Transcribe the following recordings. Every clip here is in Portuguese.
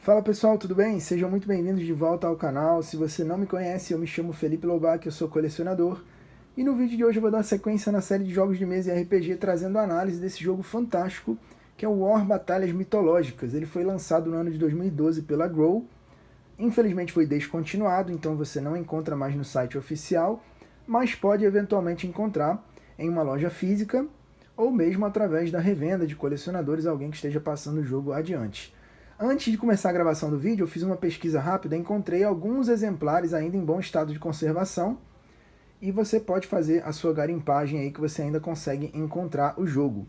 Fala pessoal, tudo bem? Sejam muito bem-vindos de volta ao canal. Se você não me conhece, eu me chamo Felipe Lobac, eu sou colecionador. E no vídeo de hoje eu vou dar sequência na série de jogos de mesa e RPG, trazendo a análise desse jogo fantástico, que é o War Batalhas Mitológicas. Ele foi lançado no ano de 2012 pela Grow. Infelizmente foi descontinuado, então você não encontra mais no site oficial, mas pode eventualmente encontrar em uma loja física ou mesmo através da revenda de colecionadores, alguém que esteja passando o jogo adiante. Antes de começar a gravação do vídeo, eu fiz uma pesquisa rápida e encontrei alguns exemplares ainda em bom estado de conservação, e você pode fazer a sua garimpagem aí que você ainda consegue encontrar o jogo.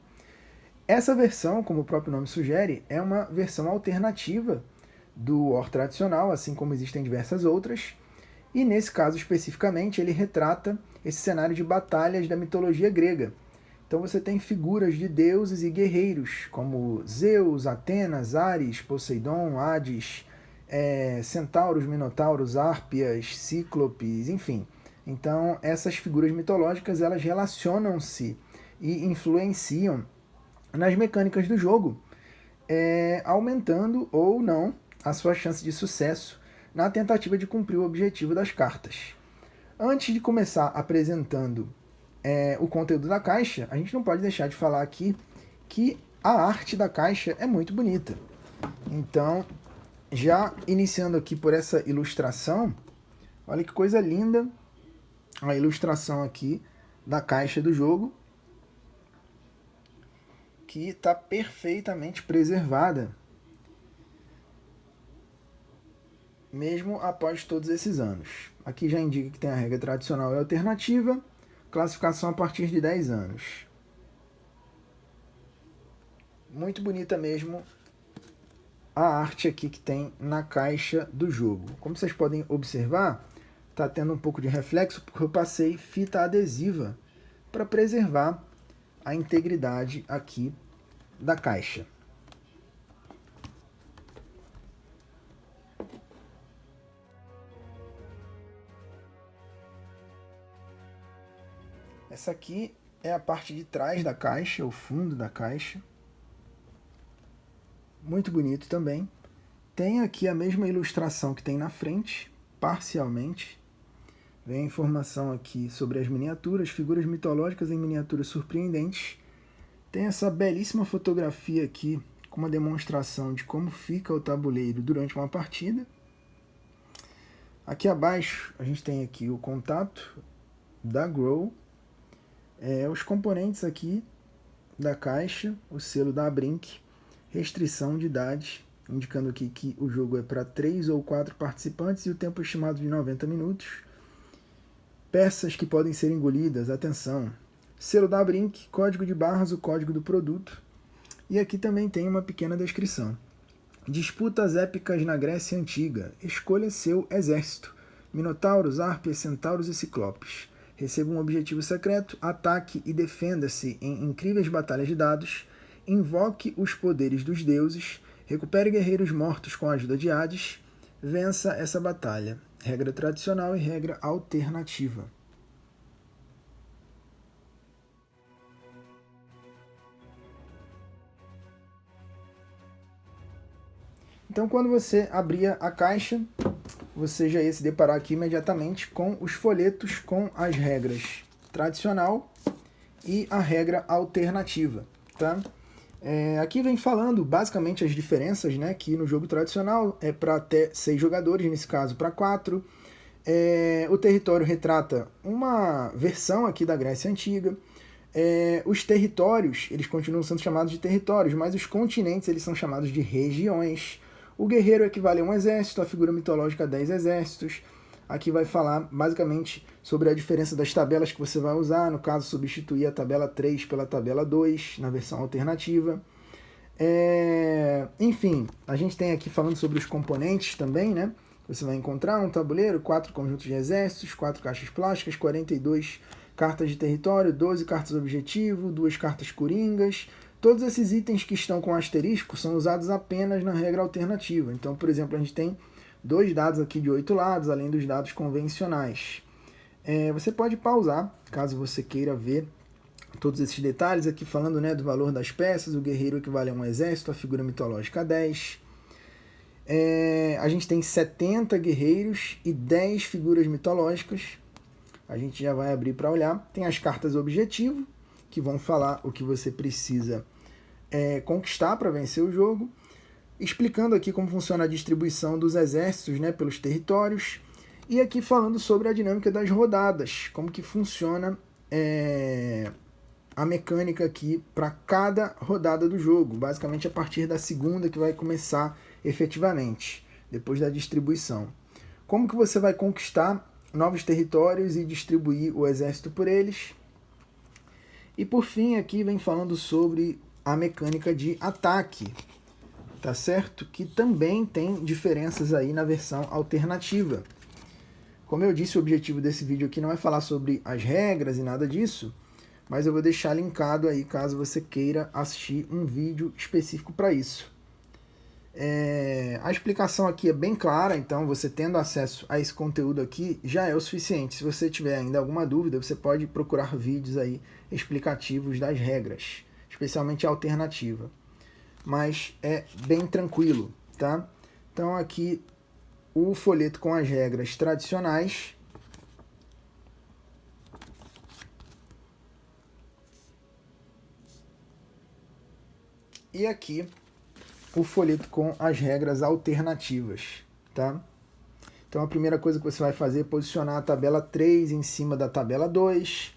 Essa versão, como o próprio nome sugere, é uma versão alternativa do War tradicional, assim como existem diversas outras, e nesse caso especificamente ele retrata esse cenário de batalhas da mitologia grega. Então você tem figuras de deuses e guerreiros, como Zeus, Atenas, Ares, Poseidon, Hades, centauros, minotauros, árpias, cíclopes, enfim. Então essas figuras mitológicas elas relacionam-se e influenciam nas mecânicas do jogo, aumentando ou não a sua chance de sucesso na tentativa de cumprir o objetivo das cartas. Antes de começar apresentando o conteúdo da caixa, a gente não pode deixar de falar aqui que a arte da caixa é muito bonita. Então, já iniciando aqui por essa ilustração, olha que coisa linda a ilustração aqui da caixa do jogo, que está perfeitamente preservada, mesmo após todos esses anos. Aqui já indica que tem a regra tradicional e alternativa, classificação a partir de 10 anos. Muito bonita mesmo a arte aqui que tem na caixa do jogo. Como vocês podem observar, está tendo um pouco de reflexo porque eu passei fita adesiva para preservar a integridade aqui da caixa. Essa aqui é a parte de trás da caixa, o fundo da caixa. Muito bonito também. Tem aqui a mesma ilustração que tem na frente, parcialmente. Vem a informação aqui sobre as miniaturas, figuras mitológicas em miniaturas surpreendentes. Tem essa belíssima fotografia aqui, com uma demonstração de como fica o tabuleiro durante uma partida. Aqui abaixo a gente tem aqui o contato da Grow, os componentes aqui da caixa, o selo da Brink, restrição de idade, indicando aqui que o jogo é para 3 ou 4 participantes e o tempo estimado de 90 minutos. Peças que podem ser engolidas, atenção. Selo da Brink, código de barras, o código do produto. E aqui também tem uma pequena descrição. Disputas épicas na Grécia Antiga. Escolha seu exército. Minotauros, árpias, centauros e ciclopes. Receba um objetivo secreto, ataque e defenda-se em incríveis batalhas de dados, invoque os poderes dos deuses, recupere guerreiros mortos com a ajuda de Hades, vença essa batalha. Regra tradicional e regra alternativa. Então, quando você abria a caixa, você já ia se deparar aqui imediatamente com os folhetos com as regras tradicional e a regra alternativa, tá? Aqui vem falando basicamente as diferenças, né? Que no jogo tradicional é para até 6 jogadores, nesse caso para 4. O território retrata uma versão aqui da Grécia Antiga. Os territórios, eles continuam sendo chamados de territórios, mas os continentes eles são chamados de regiões. O guerreiro equivale a um exército, a figura mitológica a 10 exércitos. Aqui vai falar basicamente sobre a diferença das tabelas que você vai usar, no caso substituir a tabela 3 pela tabela 2, na versão alternativa. Enfim, a gente tem aqui falando sobre os componentes também, né? Você vai encontrar um tabuleiro, 4 conjuntos de exércitos, 4 caixas plásticas, 42 cartas de território, 12 cartas objetivo, 2 cartas coringas. Todos esses itens que estão com asterisco são usados apenas na regra alternativa. Então, por exemplo, a gente tem 2 dados aqui de 8 lados, além dos dados convencionais. Você pode pausar, caso você queira ver todos esses detalhes, aqui falando, né, do valor das peças, o guerreiro equivale a um exército, a figura mitológica a 10. A gente tem 70 guerreiros e 10 figuras mitológicas. A gente já vai abrir para olhar. Tem as cartas objetivo, que vão falar o que você precisa conquistar para vencer o jogo. Explicando aqui como funciona a distribuição dos exércitos, né, pelos territórios. E aqui falando sobre a dinâmica das rodadas, como que funciona a mecânica aqui para cada rodada do jogo. Basicamente a partir da segunda que vai começar efetivamente, depois da distribuição. Como que você vai conquistar novos territórios e distribuir o exército por eles. E por fim aqui vem falando sobre a mecânica de ataque, tá certo? Que também tem diferenças aí na versão alternativa. Como eu disse, o objetivo desse vídeo aqui não é falar sobre as regras e nada disso, mas eu vou deixar linkado aí caso você queira assistir um vídeo específico para isso. A explicação aqui é bem clara, então você tendo acesso a esse conteúdo aqui já é o suficiente. Se você tiver ainda alguma dúvida, você pode procurar vídeos aí explicativos das regras, especialmente a alternativa. Mas é bem tranquilo, tá? Então aqui o folheto com as regras tradicionais. E aqui o folheto com as regras alternativas, tá? Então a primeira coisa que você vai fazer é posicionar a tabela 3 em cima da tabela 2.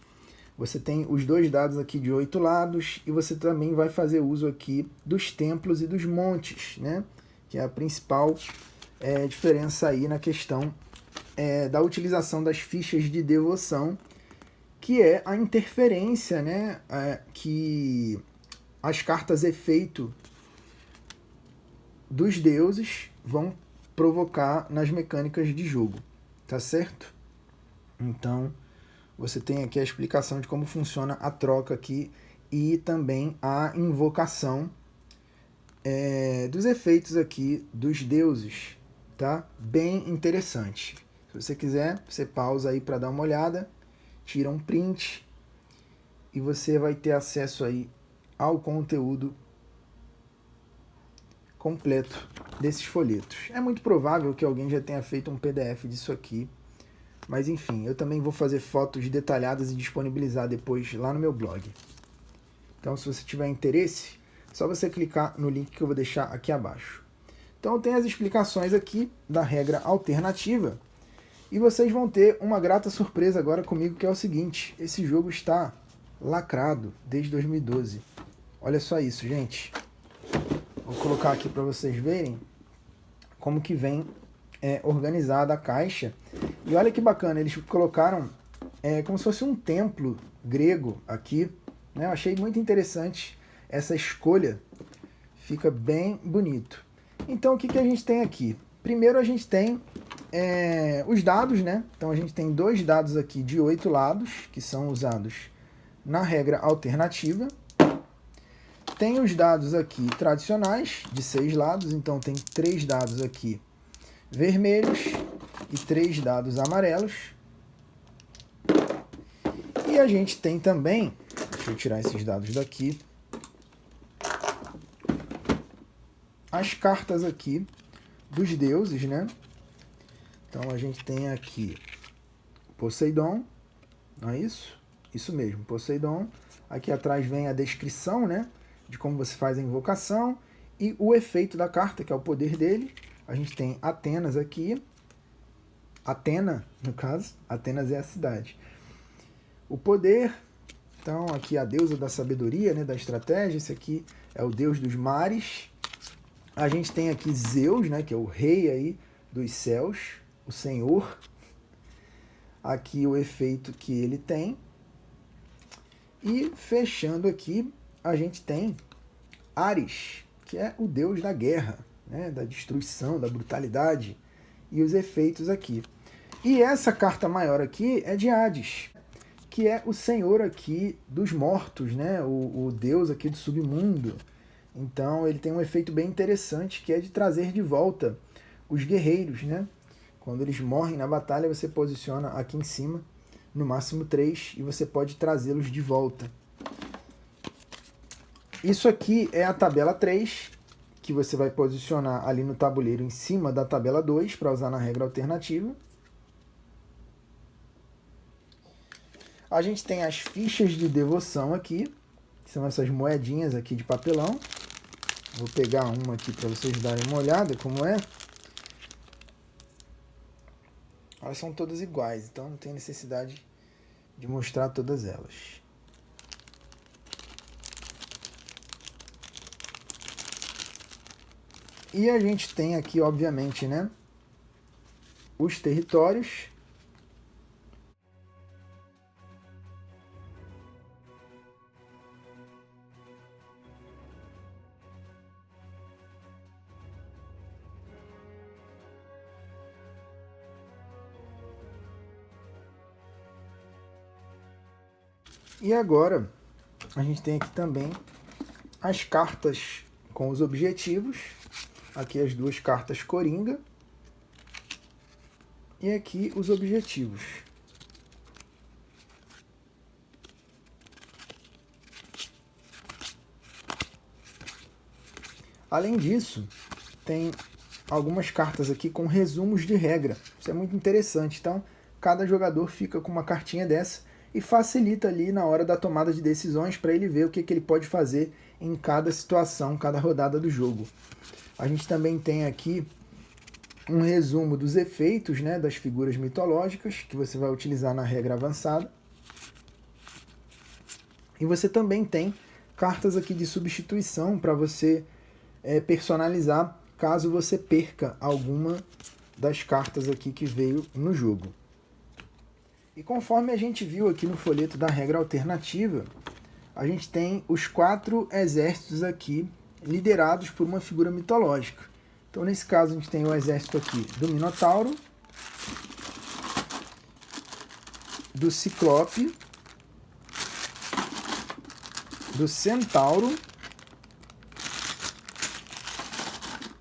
Você tem os dois dados aqui de 8 lados e você também vai fazer uso aqui dos templos e dos montes, né? Que é a principal diferença aí na questão da utilização das fichas de devoção, que é a interferência, né? Que as cartas efeito dos deuses vão provocar nas mecânicas de jogo, tá certo? Então, você tem aqui a explicação de como funciona a troca aqui e também a invocação dos efeitos aqui dos deuses, tá? Bem interessante. Se você quiser, você pausa aí para dar uma olhada, tira um print e você vai ter acesso aí ao conteúdo completo desses folhetos. É muito provável que alguém já tenha feito um PDF disso aqui, mas enfim, eu também vou fazer fotos detalhadas e disponibilizar depois lá no meu blog. Então, se você tiver interesse, é só você clicar no link que eu vou deixar aqui abaixo. Então, tem as explicações aqui da regra alternativa, e vocês vão ter uma grata surpresa agora comigo, que é o seguinte: esse jogo está lacrado desde 2012. Olha só isso, gente. Vou colocar aqui para vocês verem como que vem organizada a caixa. E olha que bacana, eles colocaram como se fosse um templo grego aqui, né? Eu achei muito interessante essa escolha, fica bem bonito. Então o que a gente tem aqui? Primeiro a gente tem os dados, né? Então a gente tem dois dados aqui de 8 lados, que são usados na regra alternativa. Tem os dados aqui tradicionais, de 6 lados, então tem 3 dados aqui vermelhos e 3 dados amarelos. E a gente tem também, deixa eu tirar esses dados daqui, as cartas aqui dos deuses, né? Então a gente tem aqui Poseidon, não é isso? Isso mesmo, Poseidon. Aqui atrás vem a descrição, né, de como você faz a invocação e o efeito da carta, que é o poder dele. A gente tem Atenas aqui. Atena, no caso. Atenas é a cidade. O poder. Então, aqui a deusa da sabedoria, né, da estratégia. Esse aqui é o deus dos mares. A gente tem aqui Zeus, né, que é o rei aí dos céus, o senhor. Aqui o efeito que ele tem. E fechando aqui, a gente tem Ares, que é o deus da guerra, né, da destruição, da brutalidade, e os efeitos aqui. E essa carta maior aqui é de Hades, que é o senhor aqui dos mortos, né, o deus aqui do submundo. Então ele tem um efeito bem interessante, que é de trazer de volta os guerreiros, né? Quando eles morrem na batalha, você posiciona aqui em cima, no máximo 3, e você pode trazê-los de volta. Isso aqui é a tabela 3, que você vai posicionar ali no tabuleiro em cima da tabela 2 para usar na regra alternativa. A gente tem as fichas de devoção aqui, que são essas moedinhas aqui de papelão. Vou pegar uma aqui para vocês darem uma olhada como é. Elas são todas iguais, então não tem necessidade de mostrar todas elas. E a gente tem aqui, obviamente, né, os territórios. E agora, a gente tem aqui também as cartas com os objetivos. Aqui as duas cartas coringa. E aqui os objetivos. Além disso, tem algumas cartas aqui com resumos de regra. Isso é muito interessante. Então, cada jogador fica com uma cartinha dessa e facilita ali na hora da tomada de decisões para ele ver o que ele pode fazer em cada situação, cada rodada do jogo. A gente também tem aqui um resumo dos efeitos, né, das figuras mitológicas que você vai utilizar na regra avançada. E você também tem cartas aqui de substituição para você personalizar caso você perca alguma das cartas aqui que veio no jogo. E conforme a gente viu aqui no folheto da regra alternativa, a gente tem os 4 exércitos aqui liderados por uma figura mitológica. Então, nesse caso, a gente tem o exército aqui do Minotauro, do Ciclope, do Centauro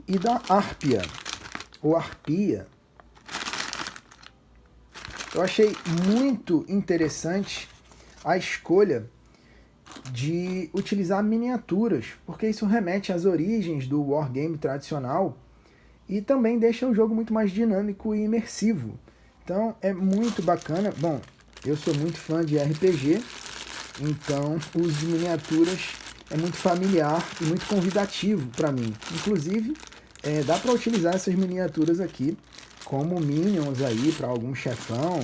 e da Árpia, ou Arpia. Eu achei muito interessante a escolha de utilizar miniaturas, porque isso remete às origens do wargame tradicional e também deixa o jogo muito mais dinâmico e imersivo. Então é muito bacana. Bom, eu sou muito fã de RPG, então o uso de miniaturas é muito familiar e muito convidativo para mim. Inclusive, dá para utilizar essas miniaturas aqui como minions aí para algum chefão,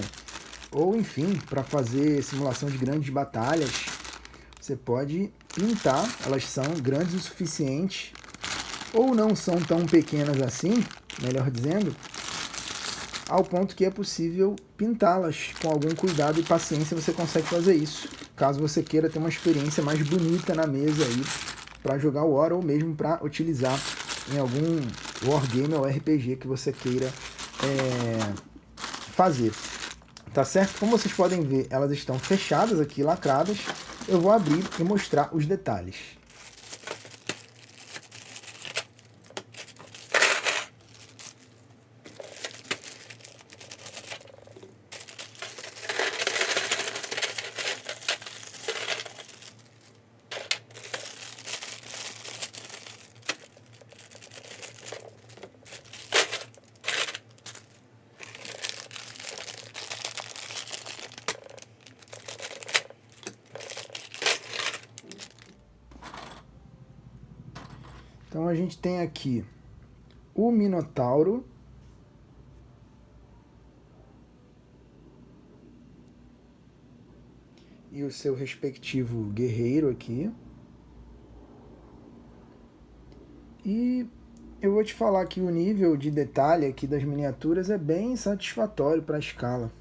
ou enfim, para fazer simulação de grandes batalhas. Você pode pintar, elas são grandes o suficiente, ou não são tão pequenas assim, melhor dizendo, ao ponto que é possível pintá-las com algum cuidado e paciência. Você consegue fazer isso, caso você queira ter uma experiência mais bonita na mesa aí para jogar o War, ou mesmo para utilizar em algum wargame ou RPG que você queira fazer. Tá certo? Como vocês podem ver, elas estão fechadas aqui, lacradas. Eu vou abrir e mostrar os detalhes. Então a gente tem aqui o Minotauro, e o seu respectivo guerreiro aqui. E eu vou te falar que o nível de detalhe aqui das miniaturas é bem satisfatório para a escala.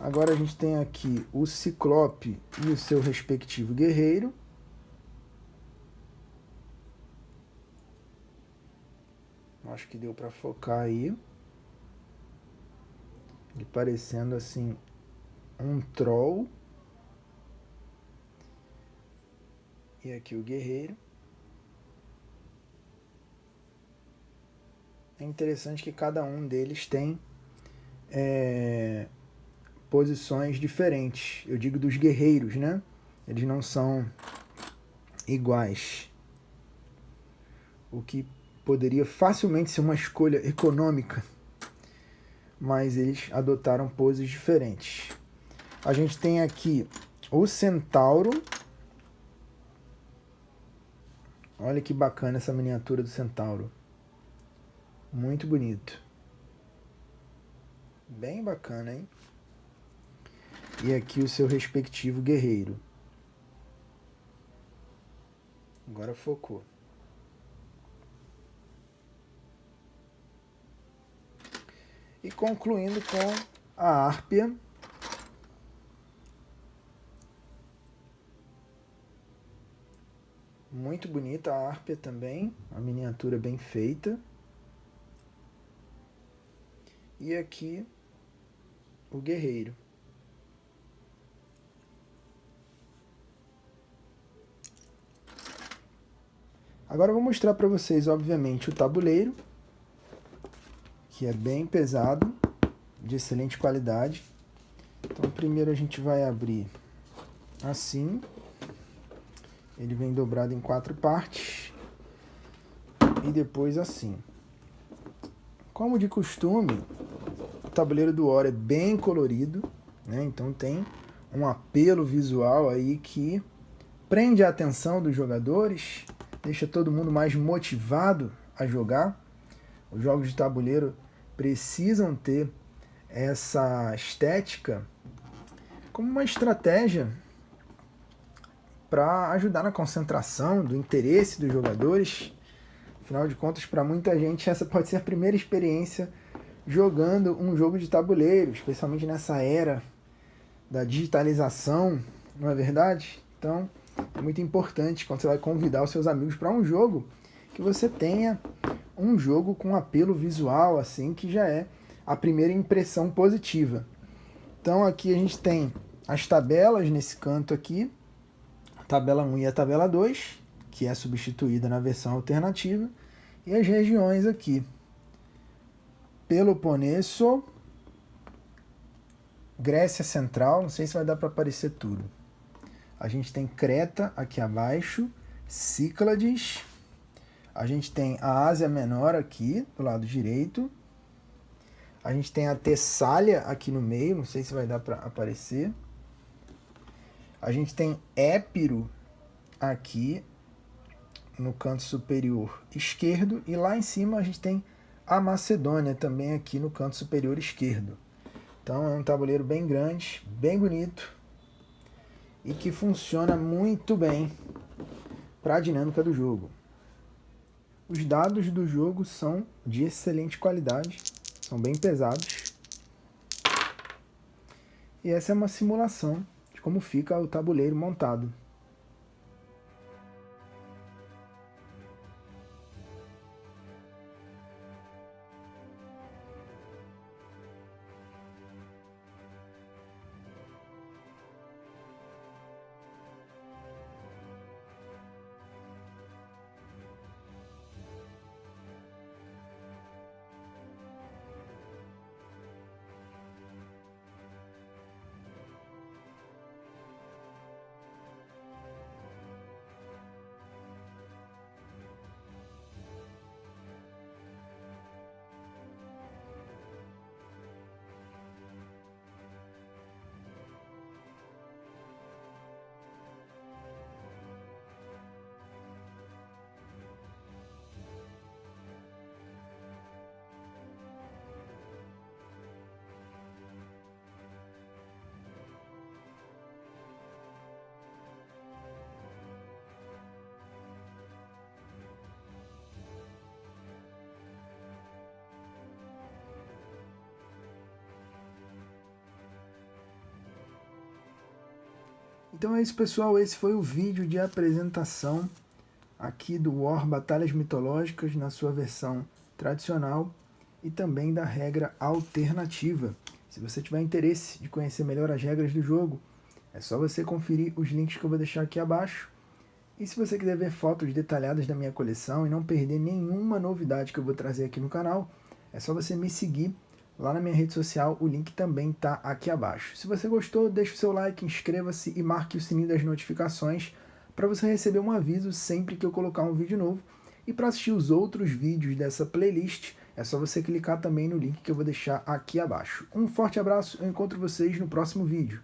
Agora a gente tem aqui o Ciclope e o seu respectivo guerreiro. Acho que deu para focar aí. Ele parecendo assim um troll. E aqui o guerreiro. É interessante que cada um deles tem posições diferentes. Eu digo dos guerreiros, né? Eles não são iguais, o que poderia facilmente ser uma escolha econômica, mas eles adotaram poses diferentes. A gente tem aqui o centauro. Olha que bacana essa miniatura do centauro. Muito bonito. Bem bacana, hein? E aqui o seu respectivo guerreiro. Agora focou. E concluindo com a Hárpia. Muito bonita a Hárpia também. A miniatura bem feita. E aqui o guerreiro. Agora eu vou mostrar para vocês, obviamente, o tabuleiro, que é bem pesado, de excelente qualidade. Então primeiro a gente vai abrir assim. Ele vem dobrado em 4 partes. E depois assim. Como de costume, o tabuleiro do War é bem colorido, né? Então tem um apelo visual aí que prende a atenção dos jogadores, deixa todo mundo mais motivado a jogar. Os jogos de tabuleiro precisam ter essa estética como uma estratégia para ajudar na concentração, do interesse dos jogadores. Afinal de contas, para muita gente, essa pode ser a primeira experiência jogando um jogo de tabuleiro, especialmente nessa era da digitalização, não é verdade? Então, é muito importante quando você vai convidar os seus amigos para um jogo, que você tenha um jogo com apelo visual, assim, que já é a primeira impressão positiva. Então, aqui a gente tem as tabelas nesse canto aqui, a tabela 1 e a tabela 2, que é substituída na versão alternativa, e as regiões aqui. Peloponeso, Grécia Central, não sei se vai dar para aparecer tudo. A gente tem Creta aqui abaixo, Cíclades, a gente tem a Ásia Menor aqui do lado direito, a gente tem a Tessália aqui no meio, não sei se vai dar para aparecer. A gente tem Épiro aqui no canto superior esquerdo, e lá em cima a gente tem a Macedônia também aqui no canto superior esquerdo. Então é um tabuleiro bem grande, bem bonito e que funciona muito bem para a dinâmica do jogo. Os dados do jogo são de excelente qualidade, são bem pesados. E essa é uma simulação de como fica o tabuleiro montado. Então é isso, pessoal, esse foi o vídeo de apresentação aqui do War Batalhas Mitológicas na sua versão tradicional e também da regra alternativa. Se você tiver interesse de conhecer melhor as regras do jogo, é só você conferir os links que eu vou deixar aqui abaixo. E se você quiser ver fotos detalhadas da minha coleção e não perder nenhuma novidade que eu vou trazer aqui no canal, é só você me seguir lá na minha rede social, o link também está aqui abaixo. Se você gostou, deixe o seu like, inscreva-se e marque o sininho das notificações para você receber um aviso sempre que eu colocar um vídeo novo. E para assistir os outros vídeos dessa playlist, é só você clicar também no link que eu vou deixar aqui abaixo. Um forte abraço, eu encontro vocês no próximo vídeo.